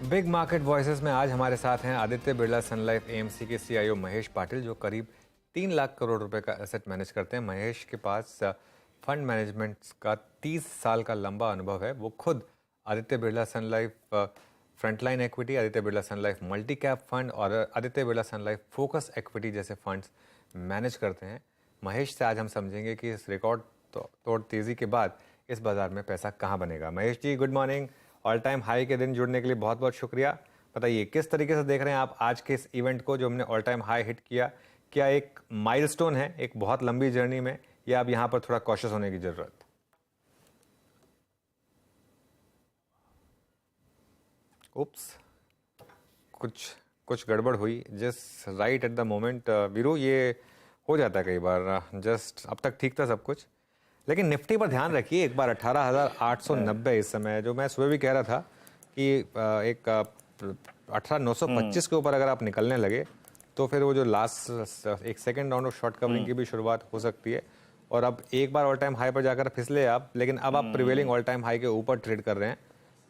Big market voices में आज हमारे साथ हैं Aditya Birla sun life AMC के सीईओ महेश पाटिल, जो करीब 3 लाख करोड़ रुपए का एसेट मैनेज करते हैं। महेश के पास फंड मैनेजमेंट का 30 साल का लंबा अनुभव है। वो खुद Aditya Birla sun life frontline equity, Aditya Birla sun life multi cap fund और Aditya Birla sun life focus equity जैसे फंड्स मैनेज करते हैं। महेश से आज हम समझेंगे कि इस रिकॉर्ड तोड़ तेजी के बाद इस बाजार में पैसा कहाँ बनेगा। Mahesh ji, good morning. All time high के दिन जुड़ने के लिए बहुत बहुत शुक्रिया। बताइए किस तरीके से देख रहे हैं आप आज के इस इवेंट को जो हमने ऑल टाइम हाई हिट किया। क्या एक माइलस्टोन है एक बहुत लंबी जर्नी में, या अब यहाँ पर थोड़ा कॉशियस होने की जरूरत? उप्स, कुछ कुछ गड़बड़ हुई just right at the moment. Veeru, ये हो जाता है कई बार। जस्ट अब तक ठीक था सब कुछ, लेकिन निफ्टी पर ध्यान रखिए एक बार 18,890 इस समय। जो मैं सुबह भी कह रहा था कि एक 18,925 के ऊपर अगर आप निकलने लगे तो फिर वो जो लास्ट एक second round of short covering की भी शुरुआत हो सकती है। और अब एक बार ऑल टाइम हाई पर जाकर फिसले आप, लेकिन अब आप प्रिवेलिंग ऑल टाइम हाई के ऊपर ट्रेड कर रहे हैं।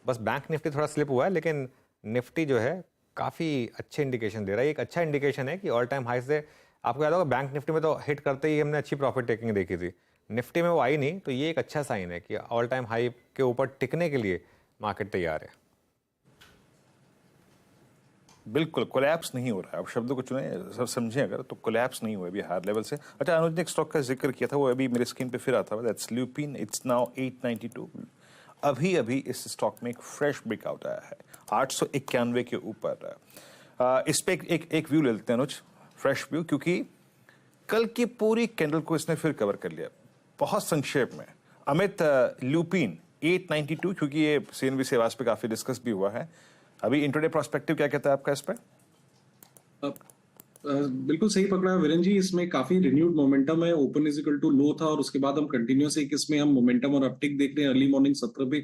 बस बैंक निफ्टी थोड़ा स्लिप हुआ है, लेकिन निफ्टी जो है काफ़ी अच्छे इंडिकेशन दे रहा है। एक अच्छा इंडिकेशन है कि ऑल टाइम हाई से आपको याद होगा बैंक निफ्टी में तो हिट करते ही हमने अच्छी प्रॉफिट टेकिंग देखी थी, निफ्टी में वो आई नहीं। तो ये एक अच्छा साइन है कि ऑल टाइम हाई के ऊपर टिकने के लिए मार्केट तैयार है। बिल्कुल कोलैप्स नहीं हो रहा है। आप शब्दों को चुने सर, समझें अगर, तो कोलैप्स नहीं हुआ अभी हायर लेवल से। अच्छा, अनुज ने एक स्टॉक का जिक्र किया था, वो अभी मेरे स्क्रीन पे फिर आता है, दैट्स ल्यूपिन। It's now 892। अभी अभी इस स्टॉक में एक फ्रेश ब्रेकआउट आया है 891 के ऊपर। इस पे एक व्यू ले लेते हैं अनुज, फ्रेश व्यू, क्योंकि कल की पूरी कैंडल को इसने फिर कवर कर लिया बहुत संक्षेप में। अमित, ल्यूपिन 892, क्योंकि ये सीएनबीसी आवाज पे काफी डिस्कस भी हुआ है। अभी इंट्राडे प्रोस्पेक्टिव क्या कहता है आपका इस पे? बिल्कुल सही पकड़ा है वीरेन जी। इसमें काफी रिन्यूड मोमेंटम है। Open is equal to low था और उसके बाद हम कंटिन्यूस एक इसमें हम मोमेंटम और अपटिक देख रहे हैं अर्ली मॉर्निंग 17 पे।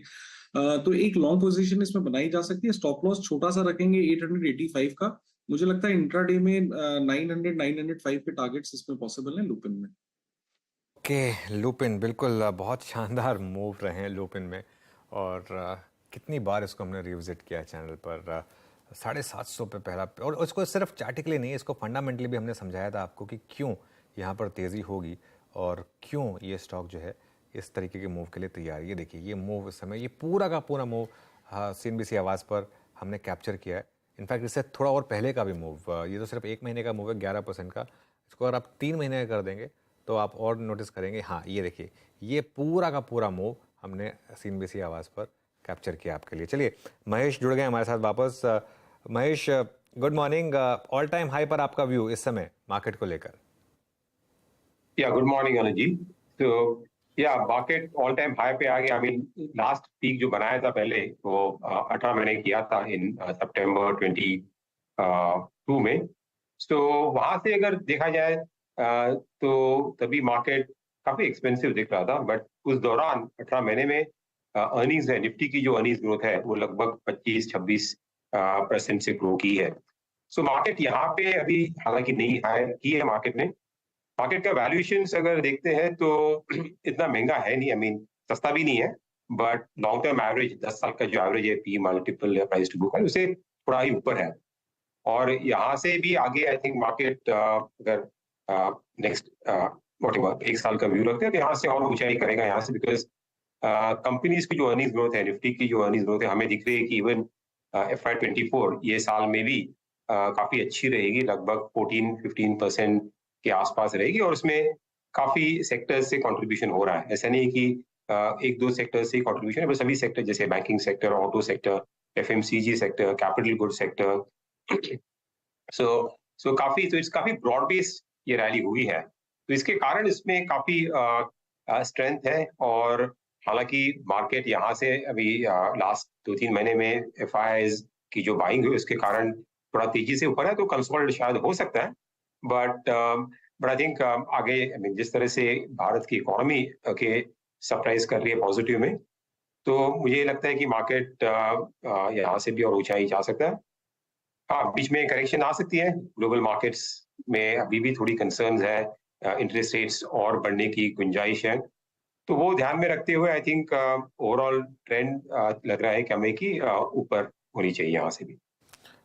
तो एक लॉन्ग पोजीशन इसमें बनाई जा सकती है। स्टॉप लॉस छोटा सा रखेंगे 885 का। मुझे लगता है इंट्राडे में 900 905 के टारगेट्स इसमें पॉसिबल है लुपिन में। ओके, लुपिन बिल्कुल बहुत शानदार मूव रहे हैं लुपिन में। और कितनी बार इसको हमने रिविजिट किया है चैनल पर। 750 पे पहला, और उसको सिर्फ चार्टिकली नहीं, इसको फंडामेंटली भी हमने समझाया था आपको कि क्यों यहाँ पर तेज़ी होगी और क्यों ये स्टॉक जो है इस तरीके के मूव के लिए तैयार है। ये देखिए, ये मूव इस समय, ये पूरा का पूरा मूव सीएनबीसी आवाज़ पर हमने कैप्चर किया है। इनफैक्ट इससे थोड़ा और पहले का भी मूव, ये तो सिर्फ 1 महीने का मूव है 11% का। इसको अगर आप 3 महीने का कर देंगे तो आप और नोटिस करेंगे। हाँ, ये देखिए, ये पूरा का पूरा मूव हमने सीएनबीसी आवाज़ पर कैप्चर किया आपके लिए। चलिए, महेश जुड़ गए हमारे साथ वापस। Mahesh, good morning. All time high पर आपका व्यू इस समय मार्केट को लेकर? या गुड मॉर्निंग अनुज जी। तो या मार्केट ऑल टाइम हाई पे आ गया। आई मीन लास्ट पीक जो बनाया था पहले वो 18 महीने किया था इन सितंबर 22 में। तो वहां से अगर देखा जाए तो तभी मार्केट काफी एक्सपेंसिव दिख रहा था, बट उस दौरान 18 महीने में अर्निंग्स है, निफ्टी की जो अर्निंग्स ग्रोथ है वो लगभग 25-26% से ग्रो की है। सो मार्केट यहाँ पे अभी हालांकि नई हाई की है मार्केट ने। मार्केट का वैल्यूएशन अगर देखते हैं तो इतना महंगा है नहीं, आई मीन सस्ता भी नहीं है, बट लॉन्ग टर्म एवरेज 10 साल का जो एवरेज है पी मल्टीपल या प्राइस टू बुक है उसे थोड़ा ही ऊपर है। और यहाँ से भी आगे आई थिंक मार्केट अगर नेक्स्ट वॉटेवर 1 साल का व्यू रखते हैं तो यहाँ से और ऊंचाई करेगा यहाँ से, बिकॉज कंपनीज की जो अर्निंग ग्रोथ है, निफ्टी की जो अर्निंग ग्रोथ है, हमें दिख रही है कि इवन FY24 ये साल में भी काफी अच्छी रहेगी, लगभग 14-15% के आसपास रहेगी। और उसमें काफी सेक्टर्स से कंट्रीब्यूशन हो रहा है। ऐसा नहीं कि एक दो सेक्टर से कंट्रीब्यूशन है, बस सभी सेक्टर जैसे banking sector, auto sector, FMCG sector, capital good sector. So काफी ब्रॉड बेस ये रैली हुई है, तो इसके कारण इसमें काफी स्ट्रेंथ है। और हालांकि मार्केट यहाँ से अभी लास्ट 2-3 महीने में FIIs की जो बाइंग हुई उसके कारण थोड़ा तेजी से ऊपर है, तो कंसोलिडेट शायद हो सकता है। बट आई थिंक आगे जिस तरह से भारत की इकोनॉमी के सरप्राइज कर रही है पॉजिटिव में, तो मुझे लगता है कि मार्केट यहाँ से भी और ऊंचाई जा सकता है। हाँ, बीच में करेक्शन आ सकती है। ग्लोबल मार्केट्स में अभी भी थोड़ी कंसर्न्स है, इंटरेस्ट रेट्स और बढ़ने की गुंजाइश है, तो वो ध्यान में रखते हुए आई थिंक ओवरऑल ट्रेंड लग रहा है कि हमें कि ऊपर होनी चाहिए यहाँ से भी।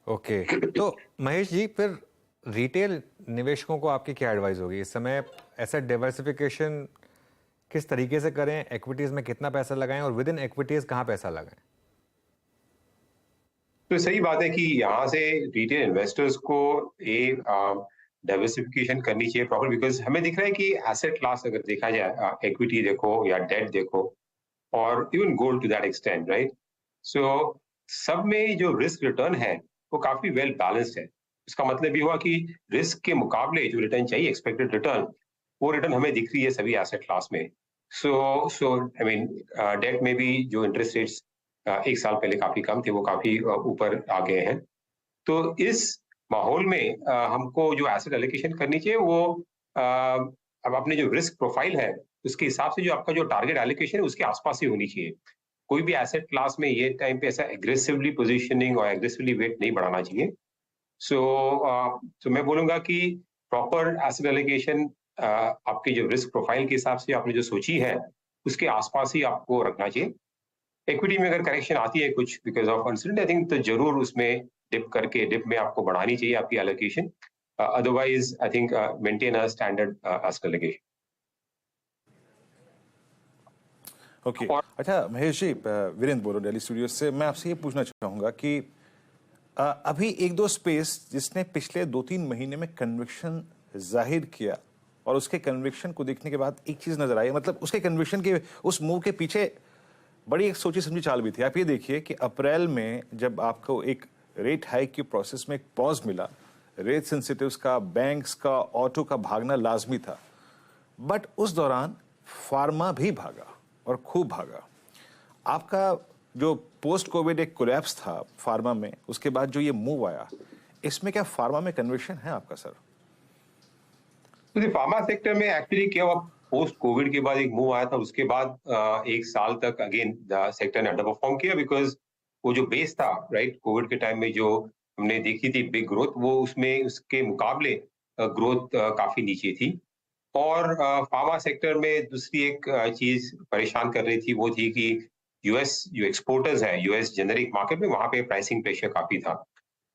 ओके तो महेश जी फिर रिटेल निवेशकों को आपकी क्या एडवाइस होगी इस समय? एसेट डाइवर्सिफिकेशन किस तरीके से करें, इक्विटीज में कितना पैसा लगाएं और विद इन इक्विटीज कहाँ पैसा लगाएं? तो सही बात है कि यहाँ से रिटेल इन्वेस्टर्स को डाइवर्सिफिकेशन करनी चाहिए प्रॉपर, बिकॉज हमें दिख रहा है कि एसेट क्लास अगर देखा जाए, इक्विटी देखो या डेट देखो और even gold to that extent, right? So सब में जो रिस्क रिटर्न है वो काफी वेल बैलेंस्ड है। इसका मतलब ये हुआ कि रिस्क के मुकाबले जो रिटर्न चाहिए, एक्सपेक्टेड रिटर्न, वो रिटर्न हमें दिख रही है सभी एसेट क्लास में। सो आई मीन डेट में भी जो इंटरेस्ट रेट्स एक साल पहले काफी कम थे वो काफी ऊपर आ गए हैं। तो इस माहौल में हमको जो एसेट एलोकेशन करनी चाहिए वो अब अपने जो रिस्क प्रोफाइल है उसके हिसाब से जो आपका जो टारगेट एलोकेशन है उसके आसपास ही होनी चाहिए। कोई भी एसेट क्लास में ये टाइम पे ऐसा एग्रेसिवली पोजीशनिंग और एग्रेसिवली वेट नहीं बढ़ाना चाहिए। सो मैं बोलूंगा कि प्रॉपर एसेट एलोकेशन आपके जो रिस्क प्रोफाइल के हिसाब से आपने जो सोची है उसके आसपास ही आपको रखना चाहिए। इक्विटी में अगर करेक्शन आती है कुछ because of uncertainty, I think तो जरूर उसमें डिप में आपको बढ़ानी चाहिए आपकी allocation. Otherwise I think maintain a standard asset allocation. Okay अच्छा महेश जी, वीरेंद्र बोलो दिल्ली स्टूडियो से। मैं आपसे ये पूछना चाहूंगा कि अभी एक दो स्पेस जिसने पिछले 2-3 महीने में कन्विक्शन जाहिर किया और उसके कन्विक्शन को देखने के बाद एक चीज नजर आई, मतलब उसके कन्विक्शन के उस मूव के पीछे बड़ी एक सोची समझी चाल भी थी। आप ये देखिए कि अप्रैल में जब आपको एक रेट हाइक की प्रोसेस में एक पॉज मिला, रेट सेंसिटिव्स का, बैंक्स का, ऑटो का भागना लाजमी था, बट उस दौरान फार्मा भी भागा और खूब भागा। आपका जो पोस्ट कोविड एक कोलैप्स था फार्मा में, उसके बाद जो ये मूव आया, इसमें क्या फार्मा में कन्विक्शन है आपका सर? तो फार्मा सेक्टर में एक्चुअली क्या हुआ, पोस्ट कोविड के बाद एक मूव आया था, उसके बाद एक साल तक अगेन सेक्टर ने अंडर परफॉर्म किया बिकॉज वो जो बेस था, राइट, कोविड के टाइम में जो हमने देखी थी बिग ग्रोथ, वो उसमें उसके मुकाबले ग्रोथ काफी नीचे थी। और फार्मा सेक्टर में दूसरी एक चीज परेशान कर रही थी, वो थी कि यूएस जो एक्सपोर्टर्स है, यूएस जेनेरिक मार्केट में, वहां पे प्राइसिंग प्रेशर काफी था।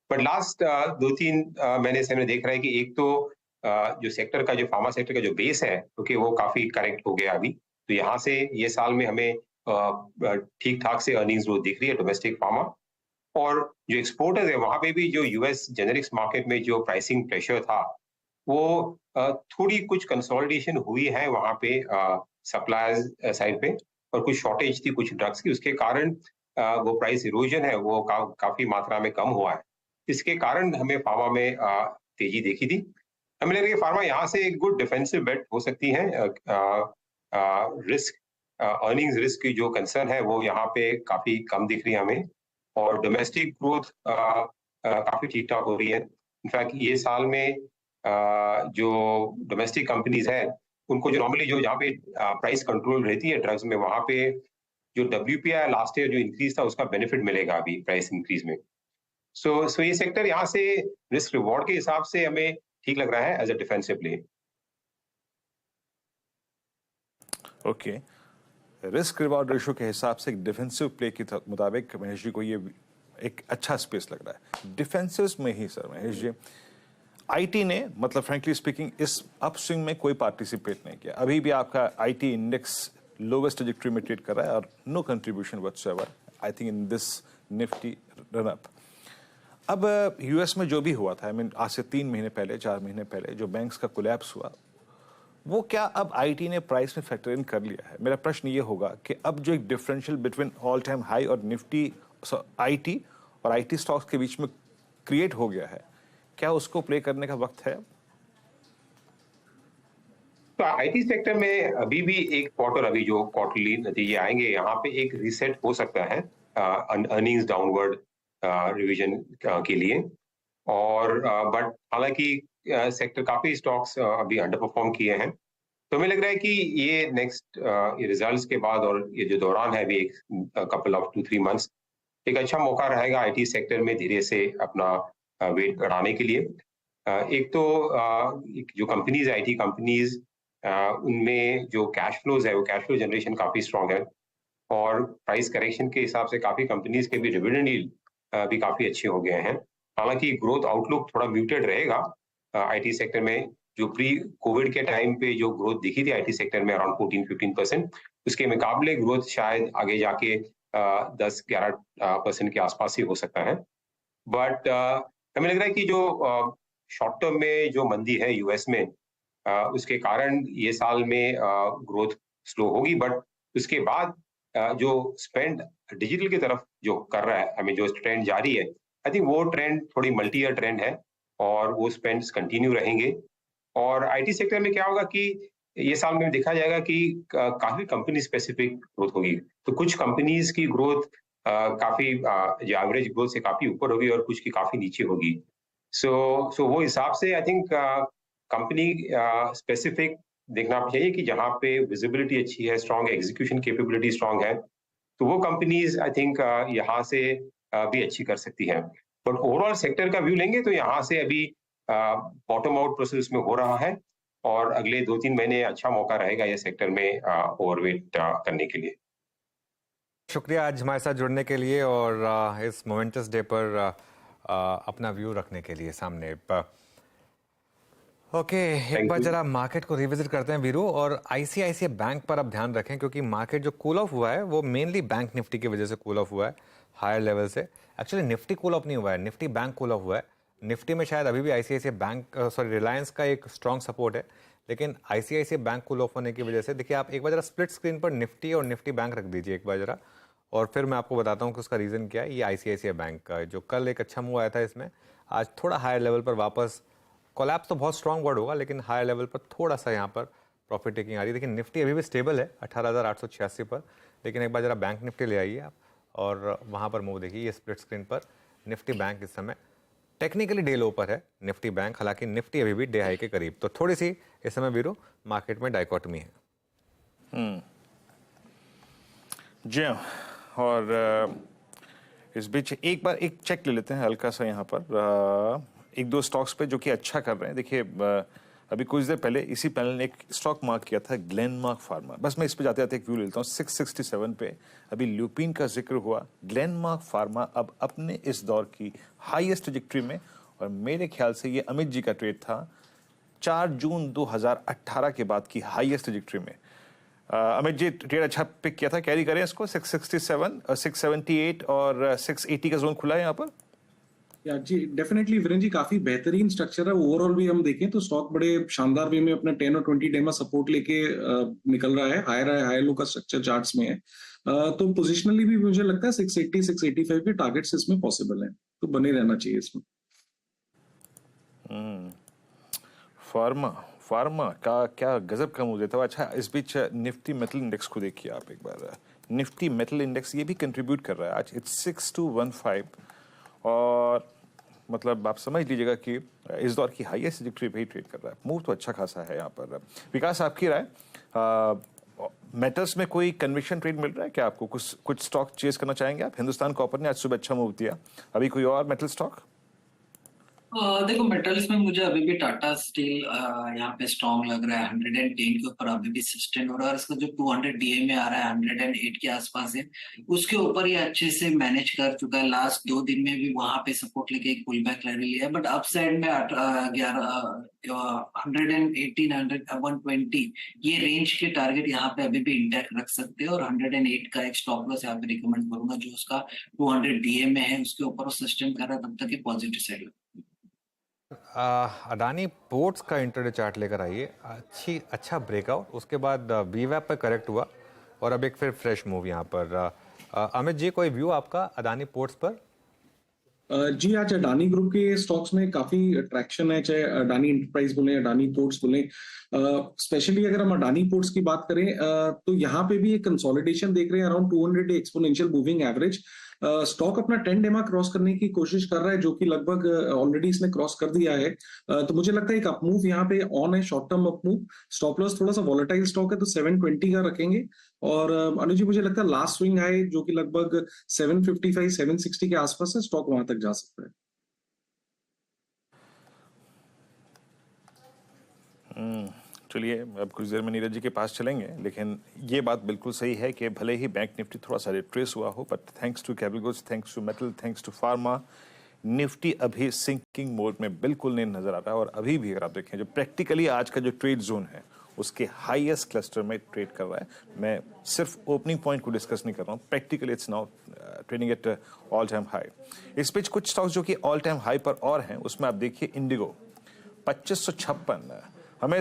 बट लास्ट 2-3 महीने से हमने देख रहा है कि एक तो जो सेक्टर का, जो फार्मा सेक्टर का जो बेस है, क्योंकि वो काफी करेक्ट हो गया अभी, तो यहाँ से ये साल में हमें ठीक ठाक से अर्निंग्स ग्रोथ दिख रही है डोमेस्टिक फार्मा। और जो एक्सपोर्टर्स है वहां पे भी जो यूएस जेनेरिक्स मार्केट में जो प्राइसिंग प्रेशर था, वो थोड़ी कुछ कंसोलिडेशन हुई है वहां पे सप्लायर्स साइड पे, और कुछ शॉर्टेज थी कुछ ड्रग्स की, उसके कारण वो प्राइस इरोजन है वो काफी मात्रा में कम हुआ है। इसके कारण हमें फार्मा में तेजी देखी थी। हमें लग रहा है फार्मा यहाँ से एक गुड डिफेंसिव बेट हो सकती है। रिस्क अर्निंग्स रिस्क की जो कंसर्न है वो यहाँ पे काफी कम दिख रही है हमें, और डोमेस्टिक ग्रोथ काफी ठीक ठाक हो रही है। इनफैक्ट ये साल में जो डोमेस्टिक कंपनीज है उनको जो नॉर्मली जो यहाँ पे प्राइस कंट्रोल रहती है ड्रग्स में, वहां पे जो WPI लास्ट ईयर जो इंक्रीज था उसका बेनिफिट मिलेगा अभी प्राइस इंक्रीज में। सो ये सेक्टर यहाँ से रिस्क रिवॉर्ड के हिसाब से हमें ठीक लग रहा है as a defensive play. Okay, risk reward ratio के हिसाब से एक डिफेंसिव प्ले के मुताबिक महेश जी को ये एक अच्छा स्पेस लग रहा है। डिफेंसिव में ही सर महेश जी, आईटी ने, मतलब फ्रैंकली स्पीकिंग, इस अपस्विंग में कोई पार्टिसिपेट नहीं किया। अभी भी आपका आईटी इंडेक्स लोवेस्ट ट्रैजेक्टरी में ट्रेड कर रहा है और no contribution whatsoever I think in this Nifty run up. अब यूएस में जो भी हुआ था, आई मीन आज से 3 महीने पहले, 4 महीने पहले जो बैंक्स का कोलैप्स हुआ, वो क्या अब आईटी ने प्राइस में फैक्टर इन कर लिया है? मेरा प्रश्न ये होगा कि अब जो एक differential between all time high और निफ्टी आईटी और आईटी स्टॉक्स के बीच में क्रिएट हो गया है, क्या उसको प्ले करने का वक्त है? तो आईटी सेक्टर में अभी भी एक क्वार्टर, अभी जो क्वार्टरली नतीजे आएंगे, यहाँ पे एक रीसेट हो सकता है अर्निंग्स डाउनवर्ड रिवीजन के लिए। और बट हालांकि सेक्टर काफी स्टॉक्स अभी अंडर परफॉर्म किए हैं, तो हमें लग रहा है कि ये नेक्स्ट रिजल्ट्स के बाद और ये जो दौरान है अभी एक कपल ऑफ 2-3 मंथ्स, एक अच्छा मौका रहेगा आईटी सेक्टर में धीरे से अपना वेट बढ़ाने के लिए। एक तो जो कंपनीज, आईटी कंपनीज, उनमें जो कैश फ्लोज है वो कैश फ्लो जनरेशन काफी स्ट्रांग है, और प्राइस करेक्शन के हिसाब से काफी कंपनीज के भी डिविडेंड यील्ड भी काफी अच्छे हो गए हैं। हालांकि ग्रोथ आउटलुक थोड़ा म्यूटेड रहेगा आईटी सेक्टर में। जो प्री कोविड के टाइम पे जो ग्रोथ दिखी थी आईटी सेक्टर में अराउंड 14-15%, उसके मुकाबले ग्रोथ शायद आगे जाके 10-11% के आसपास ही हो सकता है। बट हमें लग रहा है कि जो शॉर्ट टर्म में जो मंदी है यूएस में, उसके कारण ये साल में ग्रोथ स्लो होगी। बट उसके बाद जो स्पेंड डिजिटल की तरफ जो कर रहा है, हमें जो ट्रेंड जारी है, आई थिंक वो ट्रेंड थोड़ी मल्टी ईयर ट्रेंड है और वो स्पेंड्स कंटिन्यू रहेंगे। और आईटी सेक्टर में क्या होगा कि ये साल में देखा जाएगा कि काफी कंपनी स्पेसिफिक ग्रोथ होगी। तो कुछ कंपनीज की ग्रोथ काफी जो एवरेज ग्रोथ से काफी ऊपर होगी और कुछ की काफी नीचे होगी। सो वो हिसाब से आई थिंक कंपनी स्पेसिफिक देखना चाहिए कि जहाँ पे विजिबिलिटी अच्छी है, स्ट्रॉन्ग एग्जीक्यूशन कैपेबिलिटी स्ट्रॉन्ग है, तो वो कंपनीज आई थिंक यहाँ से भी अच्छी कर सकती हैं। बट ओवरऑल सेक्टर का व्यू लेंगे तो यहाँ से अभी बॉटम आउट प्रोसेस में हो रहा है और अगले 2-3 महीने अच्छा मौका रहेगा ये सेक्टर में ओवरवेट करने के लिए। शुक्रिया आज हमारे साथ जुड़ने के लिए और इस मोमेंटस डे पर अपना व्यू रखने के लिए सामने। ओके, एक बार जरा मार्केट को रिविजिट करते हैं वीरू, और आईसीआईसीआई बैंक पर अब ध्यान रखें क्योंकि मार्केट जो कूल ऑफ हुआ है वो मेनली बैंक निफ्टी की वजह से कूल ऑफ हुआ है हायर लेवल से। एक्चुअली निफ्टी कूल ऑफ नहीं हुआ है, निफ्टी बैंक कूल ऑफ हुआ है। निफ्टी में शायद अभी भी आईसीआईसीआई बैंक रिलायंस का एक स्ट्रॉन्ग सपोर्ट है, लेकिन आईसीआईसीआई बैंक कूल ऑफ होने की वजह से देखिए आप एक बार जरा स्प्लिट स्क्रीन पर निफ्टी और निफ्टी बैंक रख दीजिए एक बार जरा, और फिर मैं आपको बताता हूँ कि उसका रीज़न क्या है। ये आईसीआईसीआई बैंक का जो कल एक अच्छा मूव आया था, इसमें आज थोड़ा हायर लेवल पर वापस कोलैप्स तो बहुत स्ट्रॉन्ग वर्ड होगा, लेकिन हायर लेवल पर थोड़ा सा यहाँ पर प्रॉफिट टेकिंग आ रही है। लेकिन निफ्टी अभी भी स्टेबल है 18,886 पर, लेकिन एक बार जरा बैंक निफ्टी ले आइए आप और वहाँ पर मूव देखिए। ये स्प्लिट स्क्रीन पर निफ्टी बैंक इस समय टेक्निकली डे लो पर है निफ्टी बैंक, हालांकि निफ्टी अभी भी डे हाई के करीब। तो थोड़ी सी इस समय वीरो मार्केट में डाइकोटमी है। जी हाँ, और इस बीच एक बार एक चेक ले लेते हैं हल्का सा यहाँ पर एक दो स्टॉक्स पे जो कि अच्छा कर रहे हैं। देखिए अभी कुछ देर पहले इसी पैनल ने एक स्टॉक मार्क किया था ग्लेनमार्क फार्मा। बस मैं इस पे जाते जाते एक व्यू लेता हूँ 667 पे। अभी ल्यूपिन का जिक्र हुआ, ग्लेनमार्क फार्मा अब अपने इस दौर की हाईएस्ट ट्रैजेक्टरी में, और मेरे ख्याल से ये अमित जी का ट्रेड था 4 जून 2018 के बाद की हाईएस्ट ट्रैजेक्टरी में। अमित जी ट्रेड अच्छा पिक किया था, कैरी करें इसको 667, 678 और 680 का जोन खुला है यहाँ पर। या जी डेफिनेटली वीरेन जी, काफी बेहतरीन स्ट्रक्चर है। ओवरऑल भी हम देखें तो स्टॉक बड़े शानदार वे में अपना 10 और 20 डे में सपोर्ट लेके निकल रहा है। हायर लो का स्ट्रक्चर चार्ट्स में है। तो पोजिशनली भी मुझे लगता है 680 685 के टारगेट्स इसमें पॉसिबल है, तो बने रहना चाहिए इसमें। फार्मा का क्या गजब का मूव देता है। अच्छा, इस बीच निफ्टी मेटल इंडेक्स को देखिए आप एक बार। निफ्टी मेटल इंडेक्स ये भी कंट्रीब्यूट कर रहा है आज, इट्स 6215, और मतलब आप समझ लीजिएगा कि इस दौर की हाईएस्ट ट्रैजेक्टरी पे ही ट्रेड कर रहा है। मूव तो अच्छा खासा है यहाँ पर। विकास, आपकी राय, मेटल्स में कोई कन्विक्शन ट्रेड मिल रहा है क्या आपको? कुछ स्टॉक चेज करना चाहेंगे आप? हिंदुस्तान कॉपर ने आज सुबह अच्छा मूव दिया, अभी कोई और मेटल स्टॉक? देखो मेटल्स में मुझे अभी भी टाटा स्टील यहाँ पे स्ट्रॉन्ग लग रहा है। 110 के ऊपर अभी भी सस्टेन हो रहा है, और इसका जो 200 डीए में आ रहा है 108 के आसपास है, उसके ऊपर ये अच्छे से मैनेज कर चुका है। लास्ट 2 दिन में भी वहां पे सपोर्ट लेके एक पुल बैक ले लिया है, बट अपसाइड में 120 ये रेंज के टारगेट यहाँ पे अभी भी इंटैक्ट रख सकते हैं, और 108 का एक स्टॉप लॉस यहाँ पे रिकमेंड करूंगा जो उसका 200 डीए में है, उसके ऊपर सस्टेन कर रहा है, तब तक ये पॉजिटिव साइड। अडानी पोर्ट्स का इंटरडे चार्ट लेकर आइए। अच्छा ब्रेकआउट, उसके बाद वीवैप पर करेक्ट हुआ और अब एक फिर फ्रेश मूव यहाँ पर। अमित जी, कोई व्यू आपका अडानी पोर्ट्स पर? जी, आज अडानी ग्रुप के स्टॉक्स में काफी ट्रैक्शन है, चाहे अडानी एंटरप्राइज बोले, अडानी पोर्ट्स बोले। स्पेशली अगर हम अडानी पोर्ट्स की बात करें तो यहाँ पे भी एक कंसोलिडेशन देख रहे हैं around 200 day exponential moving average. Stock अपना 10 डे क्रॉस करने की कोशिश कर रहा है, जो कि लगभग ऑलरेडी इसने क्रॉस कर दिया है। तो मुझे लगता है एक अपमूव यहाँ पे ऑन है, short term up move. Stop loss थोड़ा सा वॉलेटाइल स्टॉक है तो 720 का रखेंगे। और अनुज जी, मुझे लगता है लास्ट स्विंग हाई जो कि लगभग 755 760 के आसपास है, स्टॉक वहां तक जा सकता है। चलिए अब कुछ देर में नीरज जी के पास चलेंगे, लेकिन ये बात बिल्कुल सही है कि भले ही बैंक निफ्टी थोड़ा सा रिट्रेस हुआ हो, but thanks to capital goods, thanks to metal, thanks to pharma, Nifty अभी सिंकिंग मोड में बिल्कुल नहीं नजर आ रहा है। और अभी भी अगर आप देखें जो प्रैक्टिकली आज का जो ट्रेड जोन है उसके हाईएस्ट क्लस्टर में ट्रेड कर रहा है। मैं सिर्फ ओपनिंग पॉइंट को डिस्कस नहीं कर रहा हूँ, practically it's now trading at all time high. इस बीच कुछ स्टॉक्स जो कि ऑल टाइम हाई पर और हैं, उसमें आप देखिए इंडिगो 2556। हमें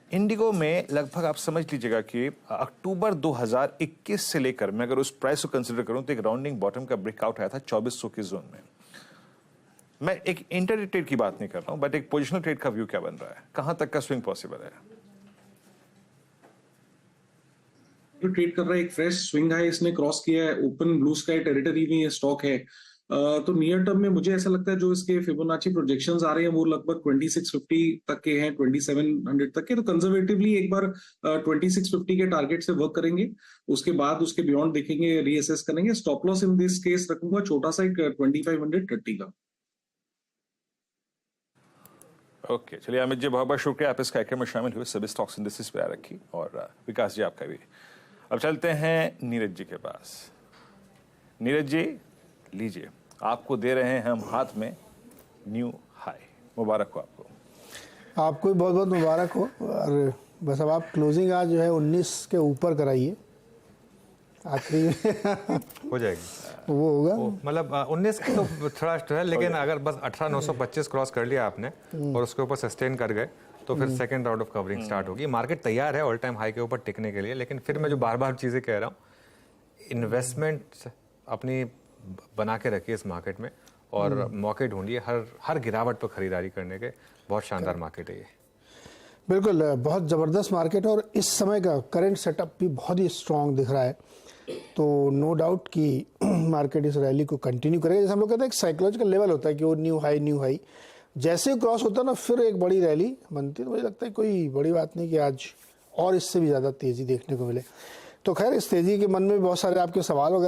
इंडिगो में लगभग आप समझ लीजिएगा कि अक्टूबर 2021 से लेकर मैं अगर उस प्राइस को कंसिडर करूं तो एक राउंडिंग बॉटम का ब्रेकआउट आया था 2400 के जोन में। मैं एक इंटरडे ट्रेड की बात नहीं कर रहा हूं, बट एक पोजिशनल ट्रेड का व्यू क्या बन रहा है, कहां तक का स्विंग पॉसिबल है? जो ट्रेड कर रहा है एक फ्रेश स्विंग हाई इसने क्रॉस किया है, ओपन ब्लू स्काई टेरिटरी में ये स्टॉक है। तो नियर टर्म में मुझे ऐसा लगता है जो इसके फिबोनाची प्रोजेक्शंस आ रहे हैं वो लगभग 2650 तक के हैं, 2700 तक के। तो कंजर्वेटिवली एक बार 2650 के टारगेट से वर्क करेंगे, उसके बाद उसके बियॉन्ड देखेंगे, रीअसेस करेंगे। Stop loss in this case रखूंगा छोटा सा एक 2530 का। ओके, चलिए अमित जी बहुत बहुत शुक्रिया, आप इस कार्यक्रम में शामिल हुए, सभी स्टॉक्स इंडेक्सेस पे आ रखी, और विकास जी आपका भी। अब चलते हैं नीरज जी के पास। नीरज जी लीजिए, आपको दे रहे हैं हम हाथ में न्यू हाई। मुबारक हो आपको। आपको भी बहुत बहुत मुबारक हो। और बस अब आप क्लोजिंग आज जो है 19 के ऊपर कराइए, आखिरी हो जाएगी वो होगा। मतलब 19 की तो थोड़ा है, लेकिन अगर बस 18,925 क्रॉस कर लिया आपने और उसके ऊपर सस्टेन कर गए तो फिर second round of covering start होगी। मार्केट तैयार है ऑल टाइम हाई के ऊपर टिकने के लिए, लेकिन फिर मैं जो बार बार चीज़ें कह रहा हूँ, इन्वेस्टमेंट अपनी बना के रखिए इस मार्केट में और मौके ढूंढिए। हर गिरावट पर खरीदारी करने के बहुत शानदार मार्केट है ये। बिल्कुल, बहुत ज़बरदस्त मार्केट है और इस समय का करंट सेटअप भी बहुत ही स्ट्रांग दिख रहा है। तो नो डाउट कि मार्केट इस रैली को कंटिन्यू करेगा। जैसे हम लोग कहते हैं एक साइकोलॉजिकल लेवल होता है कि वो न्यू हाई जैसे ही क्रॉस होता है ना, फिर एक बड़ी रैली बनती है। तो मुझे लगता है कोई बड़ी बात नहीं कि आज और इससे भी ज़्यादा तेज़ी देखने को मिले। तो खैर, इस तेज़ी के मन में बहुत सारे आपके सवाल वगैरह